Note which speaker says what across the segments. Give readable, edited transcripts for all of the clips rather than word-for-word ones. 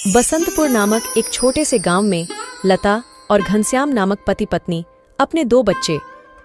Speaker 1: बसंतपुर नामक एक छोटे से गांव में लता और घनश्याम नामक पति पत्नी अपने 2 बच्चे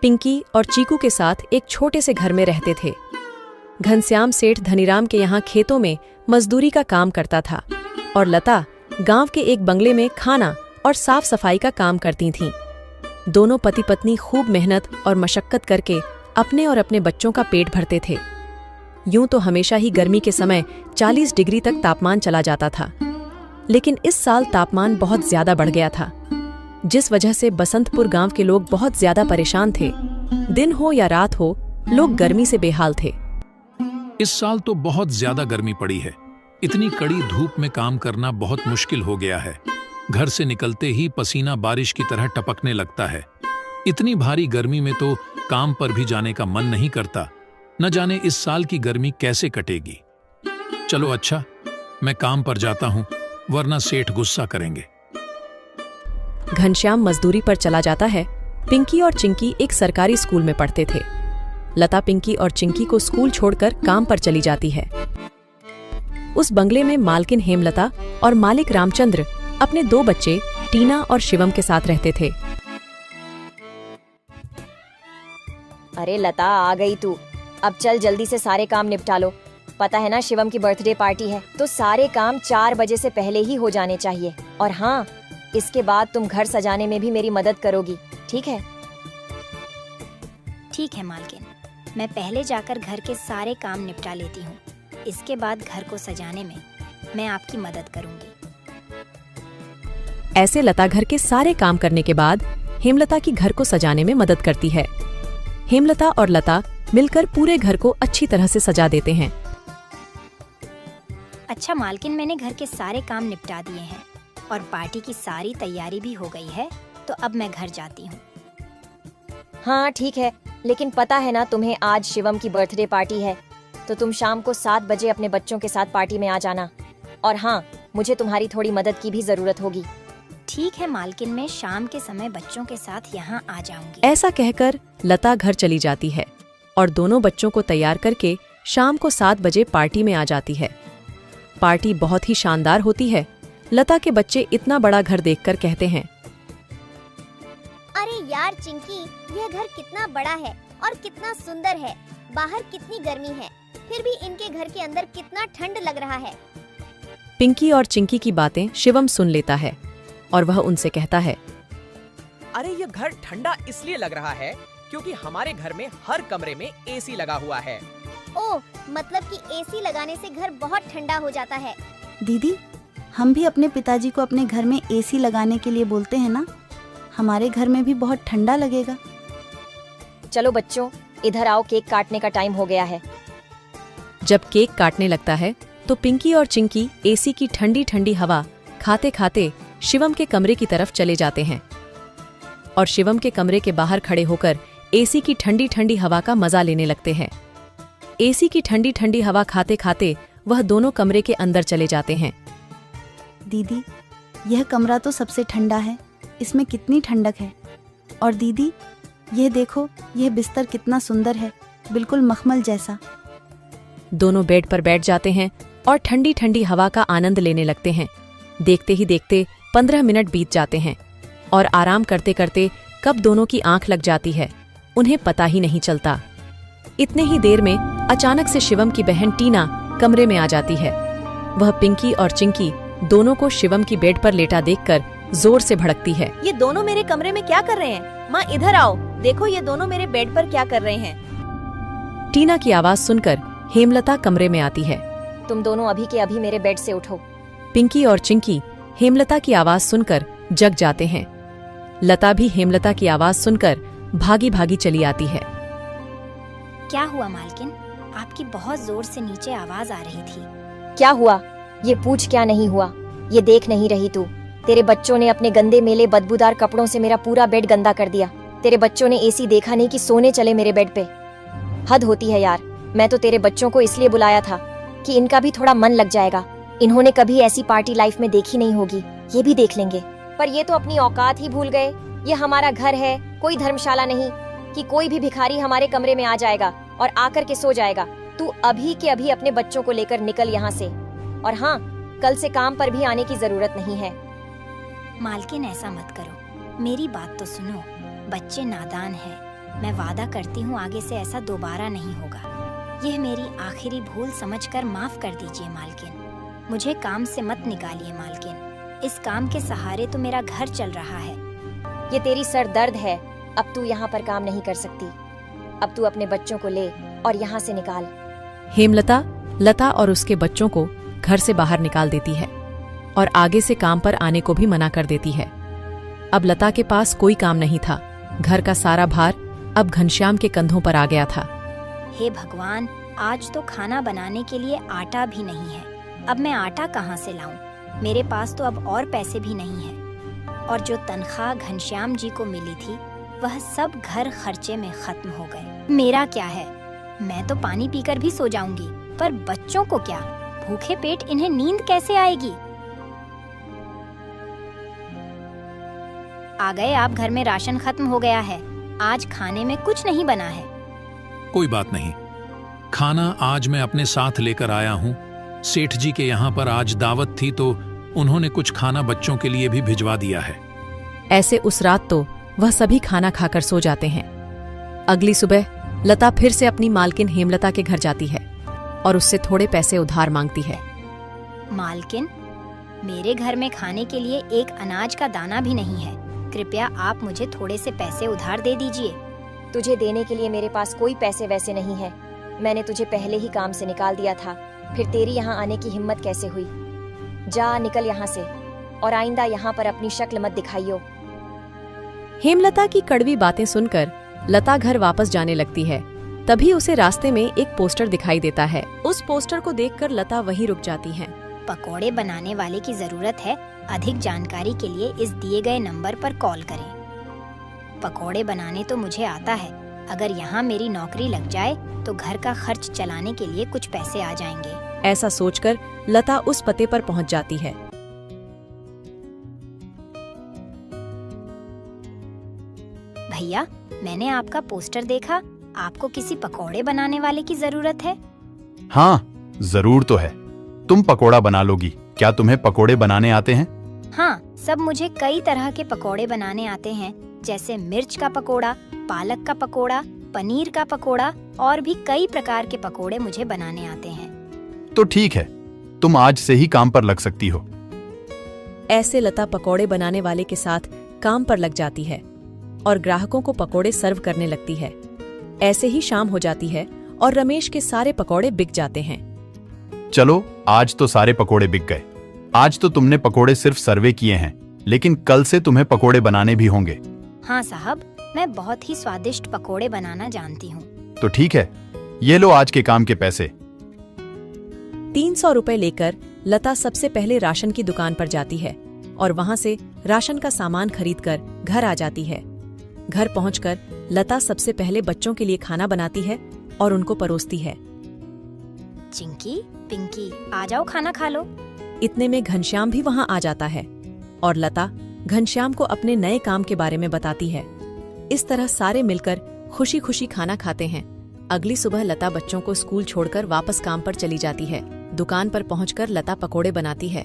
Speaker 1: पिंकी और चीकू के साथ एक छोटे से घर में रहते थे। घनश्याम सेठ धनीराम के यहाँ खेतों में मजदूरी का काम करता था और लता गांव के एक बंगले में खाना और साफ सफाई का काम करती थीं। दोनों पति पत्नी खूब मेहनत और मशक्कत करके अपने और अपने बच्चों का पेट भरते थे। यूं तो हमेशा ही गर्मी के समय 40 डिग्री तक तापमान चला जाता था, लेकिन इस साल तापमान बहुत ज्यादा बढ़ गया था, जिस वजह से बसंतपुर गांव के लोग बहुत ज्यादा परेशान थे। दिन हो या रात हो, लोग गर्मी से बेहाल थे।
Speaker 2: इस साल तो बहुत ज्यादा गर्मी पड़ी है। इतनी कड़ी धूप में काम करना बहुत मुश्किल हो गया है। घर से निकलते ही पसीना बारिश की तरह टपकने लगता है। इतनी भारी गर्मी में तो काम पर भी जाने का मन नहीं करता। न जाने इस साल की गर्मी कैसे कटेगी। चलो अच्छा, मैं काम पर जाता हूँ, वरना सेठ गुस्सा करेंगे।
Speaker 1: घनश्याम मजदूरी पर चला जाता है। पिंकी और चिंकी एक सरकारी स्कूल में पढ़ते थे। लता पिंकी और चिंकी को स्कूल छोड़कर काम पर चली जाती है। उस बंगले में मालकिन हेमलता और मालिक रामचंद्र अपने 2 बच्चे टीना और शिवम के साथ रहते थे।
Speaker 3: अरे लता, आ गई तू। अब चल जल्दी से सारे काम निपटा लो। पता है ना, शिवम की बर्थडे पार्टी है, तो सारे काम 4 बजे से पहले ही हो जाने चाहिए। और हाँ, इसके बाद तुम घर सजाने में भी मेरी मदद करोगी, ठीक है?
Speaker 4: ठीक है मालकिन, मैं पहले जाकर घर के सारे काम निपटा लेती हूँ। इसके बाद घर को सजाने में मैं आपकी मदद करूँगी।
Speaker 1: ऐसे लता घर के सारे काम करने के बाद हेमलता की घर को सजाने में मदद करती है। हेमलता और लता मिलकर पूरे घर को अच्छी तरह से सजा देते हैं।
Speaker 4: अच्छा मालकिन, मैंने घर के सारे काम निपटा दिए हैं और पार्टी की सारी तैयारी भी हो गई है, तो अब मैं घर जाती हूँ।
Speaker 3: हाँ ठीक है, लेकिन पता है ना तुम्हें, आज शिवम की बर्थडे पार्टी है, तो तुम शाम को 7 बजे अपने बच्चों के साथ पार्टी में आ जाना। और हाँ, मुझे तुम्हारी थोड़ी मदद की भी जरूरत होगी।
Speaker 4: ठीक है मालकिन, मैं शाम के समय बच्चों के साथ यहाँ आ जाऊंगी।
Speaker 1: ऐसा कहकर लता घर चली जाती है और दोनों बच्चों को तैयार करके शाम को 7 बजे पार्टी में आ जाती है। पार्टी बहुत ही शानदार होती है। लता के बच्चे इतना बड़ा घर देखकर कहते हैं,
Speaker 5: अरे यार चिंकी, यह घर कितना बड़ा है और कितना सुंदर है। बाहर कितनी गर्मी है, फिर भी इनके घर के अंदर कितना ठंड लग रहा है।
Speaker 1: पिंकी और चिंकी की बातें शिवम सुन लेता है और वह उनसे कहता है,
Speaker 6: अरे ये घर ठंडा इसलिए लग रहा है क्योंकि हमारे घर में हर कमरे में एसी लगा हुआ है।
Speaker 5: ओह, मतलब कि एसी लगाने से घर बहुत ठंडा हो जाता है।
Speaker 7: दीदी, हम भी अपने पिताजी को अपने घर में एसी लगाने के लिए बोलते हैं ना, हमारे घर में भी बहुत ठंडा लगेगा।
Speaker 3: चलो बच्चों, इधर आओ, केक काटने का टाइम हो गया है।
Speaker 1: जब केक काटने लगता है तो पिंकी और चिंकी एसी की ठंडी ठंडी हवा खाते खाते शिवम के कमरे की तरफ चले जाते हैं और शिवम के कमरे के बाहर खड़े होकर एसी की ठंडी ठंडी हवा का मजा लेने लगते हैं। एसी की ठंडी ठंडी हवा खाते खाते वह दोनों कमरे के अंदर चले जाते हैं।
Speaker 7: दीदी, यह कमरा तो सबसे ठंडा है, इसमें कितनी ठंडक है। और दीदी, यह देखो, यह बिस्तर कितना सुंदर है, बिल्कुल मखमल जैसा।
Speaker 1: दोनों बेड पर बैठ जाते हैं और ठंडी ठंडी हवा का आनंद लेने लगते हैं। देखते ही देखते 15 मिनट बीत जाते हैं और आराम करते करते कब दोनों की आंख लग जाती है, उन्हें पता ही नहीं चलता। इतने ही देर में अचानक से शिवम की बहन टीना कमरे में आ जाती है। वह पिंकी और चिंकी दोनों को शिवम की बेड पर लेटा देखकर जोर से भड़कती है।
Speaker 3: ये दोनों मेरे कमरे में क्या कर रहे हैं? माँ इधर आओ, देखो ये दोनों मेरे बेड पर क्या कर रहे हैं।
Speaker 1: टीना की आवाज सुनकर हेमलता कमरे में आती है।
Speaker 3: तुम दोनों अभी के अभी मेरे बेड से उठो।
Speaker 1: पिंकी और चिंकी हेमलता की आवाज सुनकर जग जाते हैं। लता भी हेमलता की आवाज सुनकर भागी भागी चली आती है।
Speaker 4: क्या हुआ मालकिन? आपकी बहुत जोर से नीचे आवाज आ रही थी।
Speaker 3: क्या हुआ? ये पूछ, क्या नहीं हुआ? ये देख नहीं रही तू? तेरे बच्चों ने अपने गंदे मेले बदबूदार कपड़ों से मेरा पूरा बेड गंदा कर दिया। तेरे बच्चों ने एसी देखा नहीं कि सोने चले मेरे बेड पे। हद होती है यार। मैं तो तेरे बच्चों को इसलिए बुलाया था कि इनका भी थोड़ा मन लग जाएगा। इन्होंने कभी ऐसी पार्टी लाइफ में देखी नहीं होगी, ये भी देख लेंगे। पर ये तो अपनी औकात ही भूल गए। ये हमारा घर है, कोई धर्मशाला नहीं कि कोई भी भिखारी हमारे कमरे में आ जाएगा और आकर के सो जाएगा। तू अभी के अभी अपने बच्चों को लेकर निकल यहाँ से। और हाँ, कल से काम पर भी आने की जरूरत नहीं है।
Speaker 4: मालकिन ऐसा मत करो, मेरी बात तो सुनो। बच्चे नादान हैं। मैं वादा करती हूँ आगे से ऐसा दोबारा नहीं होगा। यह मेरी आखिरी भूल समझकर माफ कर दीजिए मालकिन। मुझे काम से मत निकालिए मालकिन। इस काम के सहारे तो मेरा घर चल रहा है।
Speaker 3: ये तेरी सर दर्द है। अब तू यहाँ पर काम नहीं कर सकती। अब तू अपने बच्चों को ले और यहाँ से निकाल।
Speaker 1: हेमलता लता और उसके बच्चों को घर से बाहर निकाल देती है और आगे से काम पर आने को भी मना कर देती है। अब लता के पास कोई काम नहीं था। घर का सारा भार अब घनश्याम के कंधों पर आ गया था।
Speaker 4: हे भगवान, आज तो खाना बनाने के लिए आटा भी नहीं है। अब मैं आटा कहाँ से लाऊं? मेरे पास तो अब और पैसे भी नहीं है। और जो तनख्वाह घनश्याम जी को मिली थी वह सब घर खर्चे में खत्म हो गए। मेरा क्या है? मैं तो पानी पीकर भी सो जाऊंगी, पर बच्चों को क्या? भूखे पेट इन्हें नींद कैसे आएगी? आ गए आप। घर में राशन खत्म हो गया है। आज खाने में कुछ नहीं बना है।
Speaker 2: कोई बात नहीं, खाना आज मैं अपने साथ लेकर आया हूँ। सेठ जी के यहाँ पर आज दावत थी तो उन्होंने कुछ खाना बच्चों के लिए भी भिजवा दिया है।
Speaker 1: ऐसे उस रात तो वह सभी खाना खाकर सो जाते हैं। अगली सुबह लता फिर से अपनी मालकिन हेमलता के घर जाती है और उससे थोड़े पैसे उधार मांगती है।
Speaker 4: मालकिन, मेरे घर में खाने के लिए एक अनाज का दाना भी नहीं है। कृपया आप मुझे थोड़े से पैसे उधार दे दीजिए।
Speaker 3: तुझे देने के लिए मेरे पास कोई पैसे वैसे नहीं है। मैंने तुझे पहले ही काम से निकाल दिया था, फिर तेरी यहाँ आने की हिम्मत कैसे हुई? जा निकल यहाँ से और आइंदा यहाँ पर अपनी शक्ल मत दिखाइयो।
Speaker 1: हेमलता की कड़वी बातें सुनकर लता घर वापस जाने लगती है। तभी उसे रास्ते में एक पोस्टर दिखाई देता है। उस पोस्टर को देखकर लता वहीं रुक जाती है।
Speaker 4: पकोड़े बनाने वाले की जरूरत है। अधिक जानकारी के लिए इस दिए गए नंबर पर कॉल करें। पकोड़े बनाने तो मुझे आता है। अगर यहाँ मेरी नौकरी लग जाए तो घर का खर्च चलाने के लिए कुछ पैसे आ जाएंगे।
Speaker 1: ऐसा सोचकर लता उस पते पर पहुँच जाती है।
Speaker 4: भैया, मैंने आपका पोस्टर देखा। आपको किसी पकोड़े बनाने वाले की जरूरत है?
Speaker 8: हाँ, जरूर तो है। तुम पकोड़ा बना लोगी। क्या तुम्हें पकोड़े बनाने आते हैं?
Speaker 4: हाँ, सब मुझे कई तरह के पकोड़े बनाने आते हैं, जैसे मिर्च का पकोड़ा, पालक का पकोड़ा, पनीर का पकोड़ा और भी कई प्रकार के पकोड़े मुझे बनाने आते हैं।
Speaker 8: तो ठीक है, तुम आज से ही काम पर लग सकती हो।
Speaker 1: ऐसे लता पकोड़े बनाने वाले के साथ काम पर लग जाती है और ग्राहकों को पकोड़े सर्व करने लगती है। ऐसे ही शाम हो जाती है और रमेश के सारे पकोड़े बिक जाते हैं।
Speaker 8: चलो, आज तो सारे पकोड़े बिक गए। आज तो तुमने पकोड़े सिर्फ सर्वे किए हैं, लेकिन कल से तुम्हें पकोड़े बनाने भी होंगे।
Speaker 4: हाँ साहब, मैं बहुत ही स्वादिष्ट पकोड़े बनाना जानती हूँ।
Speaker 8: तो ठीक है, ये लो आज के काम के पैसे।
Speaker 1: 300 रुपए लेकर लता सबसे पहले राशन की दुकान पर जाती है और वहां से राशन का सामान खरीदकर घर आ जाती है। घर पहुंचकर लता सबसे पहले बच्चों के लिए खाना बनाती है और उनको परोसती है।
Speaker 4: चिंकी, पिंकी, आ जाओ, खाना खा लो।
Speaker 1: इतने में घनश्याम भी वहां आ जाता है और लता घनश्याम को अपने नए काम के बारे में बताती है। इस तरह सारे मिलकर खुशी खुशी खाना खाते हैं। अगली सुबह लता बच्चों को स्कूल छोड़कर वापस काम पर चली जाती है। दुकान पर पहुंचकर लता पकोड़े बनाती है।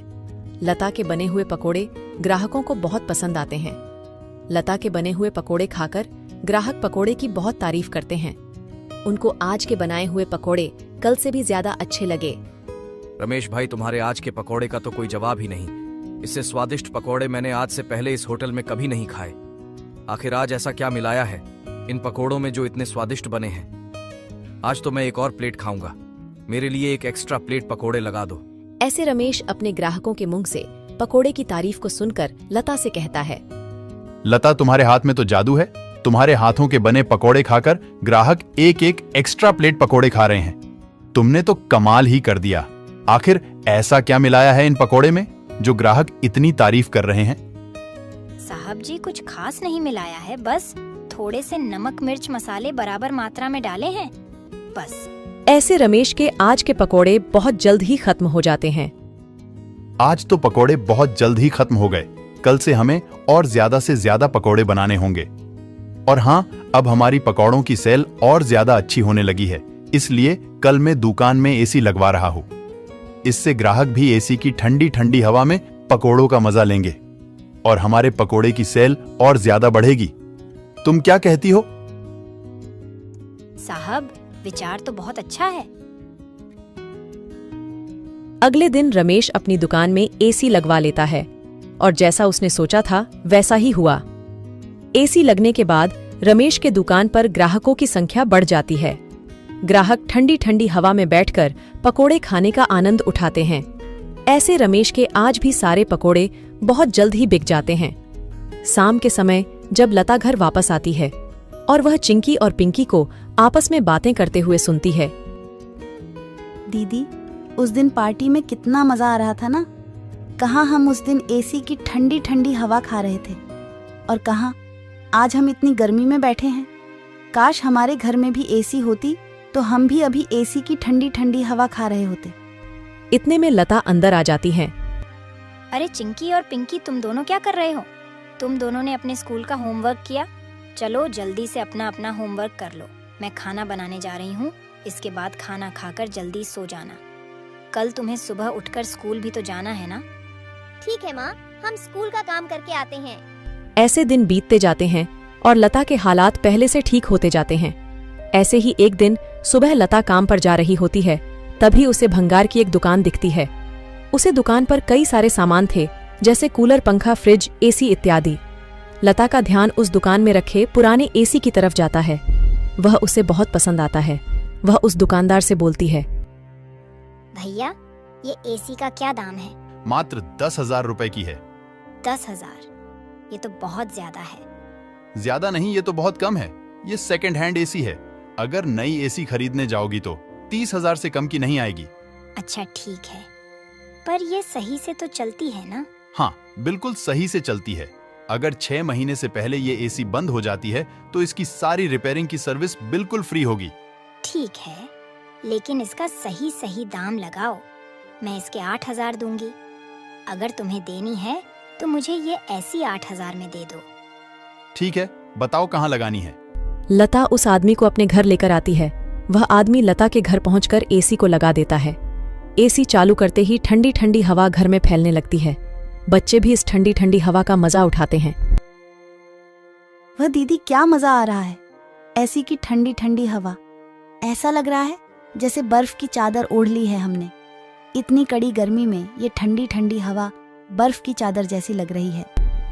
Speaker 1: लता के बने हुए पकोड़े ग्राहकों को बहुत पसंद आते हैं। लता के बने हुए पकोड़े खाकर ग्राहक पकोड़े की बहुत तारीफ करते हैं। उनको आज के बनाए हुए पकोड़े कल से भी ज्यादा अच्छे लगे।
Speaker 9: रमेश भाई, तुम्हारे आज के पकोड़े का तो कोई जवाब ही नहीं। इससे स्वादिष्ट पकोड़े मैंने आज से पहले इस होटल में कभी नहीं खाए। आखिर आज ऐसा क्या मिलाया है इन पकोड़ों में जो इतने स्वादिष्ट बने हैं? आज तो मैं एक और प्लेट खाऊंगा। मेरे लिए एक एक्स्ट्रा प्लेट पकोड़े लगा दो।
Speaker 1: ऐसे रमेश अपने ग्राहकों के मुंह से पकोड़े की तारीफ को सुनकर लता से कहता है,
Speaker 8: लता, तुम्हारे हाथ में तो जादू है। तुम्हारे हाथों के बने पकोड़े खाकर ग्राहक एक एक एक्स्ट्रा प्लेट पकोड़े खा रहे हैं। तुमने तो कमाल ही कर दिया। आखिर ऐसा क्या मिलाया है इन पकोड़े में जो ग्राहक इतनी तारीफ कर रहे हैं?
Speaker 4: साहब जी, कुछ खास नहीं मिलाया है, बस थोड़े से नमक मिर्च मसाले बराबर मात्रा में डाले हैं, बस।
Speaker 1: ऐसे रमेश के आज के पकोड़े बहुत जल्द ही खत्म हो जाते हैं।
Speaker 8: आज तो पकोड़े बहुत जल्द ही खत्म हो गए। कल से हमें और ज्यादा से ज्यादा पकोड़े बनाने होंगे। और हाँ, अब हमारी पकौड़ों की सेल और ज्यादा अच्छी होने लगी है, इसलिए कल मैं दुकान में एसी लगवा रहा हूँ। इससे ग्राहक भी एसी की ठंडी ठंडी हवा में पकोड़ों का मजा लेंगे और हमारे पकोड़े की सेल और ज्यादा बढ़ेगी। तुम क्या कहती हो?
Speaker 4: साहब, विचार तो बहुत अच्छा है।
Speaker 1: अगले दिन रमेश अपनी दुकान में एसी लगवा लेता है और जैसा उसने सोचा था वैसा ही हुआ। एसी लगने के बाद रमेश के दुकान पर ग्राहकों की संख्या बढ़ जाती है। ग्राहक ठंडी ठंडी हवा में बैठकर पकोड़े खाने का आनंद उठाते हैं। ऐसे रमेश के आज भी सारे पकोड़े बहुत जल्द ही बिक जाते हैं। शाम के समय जब लता घर वापस आती है और वह चिंकी और पिंकी को आपस में बातें करते हुए सुनती है।
Speaker 7: दीदी, उस दिन पार्टी में कितना मजा आ रहा था ना। कहाँ हम उस दिन एसी की ठंडी ठंडी हवा खा रहे थे और कहाँ आज हम इतनी गर्मी में बैठे हैं। काश हमारे घर में भी एसी होती तो हम भी अभी एसी की ठंडी ठंडी हवा खा रहे होते।
Speaker 1: इतने में लता अंदर आ जाती है।
Speaker 4: अरे चिंकी और पिंकी, तुम दोनों क्या कर रहे हो? तुम दोनों ने अपने स्कूल का होमवर्क किया? चलो जल्दी से अपना अपना होमवर्क कर लो। मैं खाना बनाने जा रही हूँ। इसके बाद खाना खाकर जल्दी सो जाना। कल तुम्हें सुबह उठकर स्कूल भी तो जाना है ना।
Speaker 5: ठीक है माँ, हम स्कूल का काम करके आते हैं।
Speaker 1: ऐसे दिन बीतते जाते हैं और लता के हालात पहले से ठीक होते जाते हैं। ऐसे ही एक दिन सुबह लता काम पर जा रही होती है, तभी उसे भंगार की एक दुकान दिखती है। उसे दुकान पर कई सारे सामान थे, जैसे कूलर, पंखा, फ्रिज, एसी इत्यादि। लता का ध्यान उस दुकान में रखे पुराने एसी की तरफ जाता है। वह उसे बहुत पसंद आता है। वह उस दुकानदार से बोलती है,
Speaker 4: भैया, ये एसी का क्या दाम है?
Speaker 8: मात्र 10,000 रुपए की है।
Speaker 4: 10,000? ये तो बहुत ज्यादा है।
Speaker 8: ज्यादा नहीं, ये तो बहुत कम है। ये सेकंड हैंड एसी है। अगर नई एसी खरीदने जाओगी तो 30,000 से कम की नहीं आएगी।
Speaker 4: अच्छा ठीक है, पर ये सही से तो चलती है ना?
Speaker 8: हाँ, बिल्कुल सही से चलती है। अगर 6 महीने से पहले ये एसी बंद हो जाती है तो इसकी सारी रिपेयरिंग की सर्विस बिल्कुल फ्री होगी।
Speaker 4: ठीक है, लेकिन इसका सही सही दाम लगाओ। मैं इसके 8,000 दूंगी। अगर तुम्हें देनी है तो मुझे ये ऐसी 8,000 में दे दो।
Speaker 8: ठीक है, बताओ कहाँ लगानी है।
Speaker 1: लता उस आदमी को अपने घर लेकर आती है। वह आदमी लता के घर पहुंचकर एसी को लगा देता है। एसी चालू करते ही ठंडी ठंडी हवा घर में फैलने लगती है। बच्चे भी इस ठंडी ठंडी हवा का मजा उठाते हैं।
Speaker 7: वह दीदी, क्या मजा आ रहा है। ऐसी की ठंडी ठंडी हवा, ऐसा लग रहा है जैसे बर्फ की चादर ओढ़ ली है हमने। इतनी कड़ी गर्मी में ये ठंडी ठंडी हवा बर्फ की चादर जैसी लग रही है।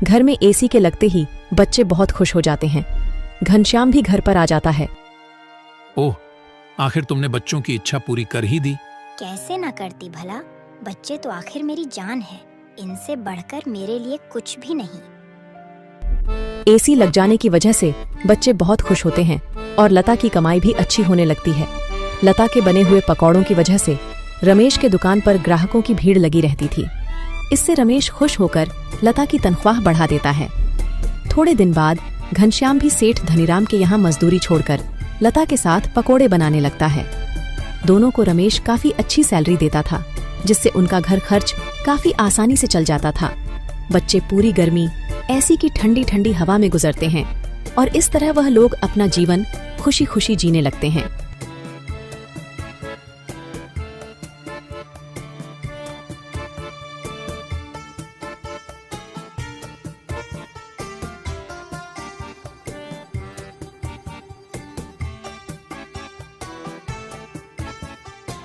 Speaker 1: घर में एसी के लगते ही बच्चे बहुत खुश हो जाते हैं। घनश्याम भी घर पर आ जाता है।
Speaker 2: ओह, आखिर तुमने बच्चों की इच्छा पूरी कर ही दी।
Speaker 4: कैसे ना करती भला। बच्चे तो आखिर मेरी जान है। इनसे बढ़कर मेरे लिए कुछ भी नहीं।
Speaker 1: एसी लग जाने की वजह से बच्चे बहुत खुश होते हैं और लता की कमाई भी अच्छी होने लगती है। लता के बने हुए पकौड़ों की वजह से रमेश के दुकान पर ग्राहकों की भीड़ लगी रहती थी। इससे रमेश खुश होकर लता की तनख्वाह बढ़ा देता है। थोड़े दिन बाद घनश्याम भी सेठ धनीराम के यहाँ मजदूरी छोड़कर लता के साथ पकोड़े बनाने लगता है। दोनों को रमेश काफी अच्छी सैलरी देता था, जिससे उनका घर खर्च काफी आसानी से चल जाता था। बच्चे पूरी गर्मी ऐसी की ठंडी ठंडी हवा में गुजरते हैं और इस तरह वह लोग अपना जीवन खुशी खुशी जीने लगते हैं।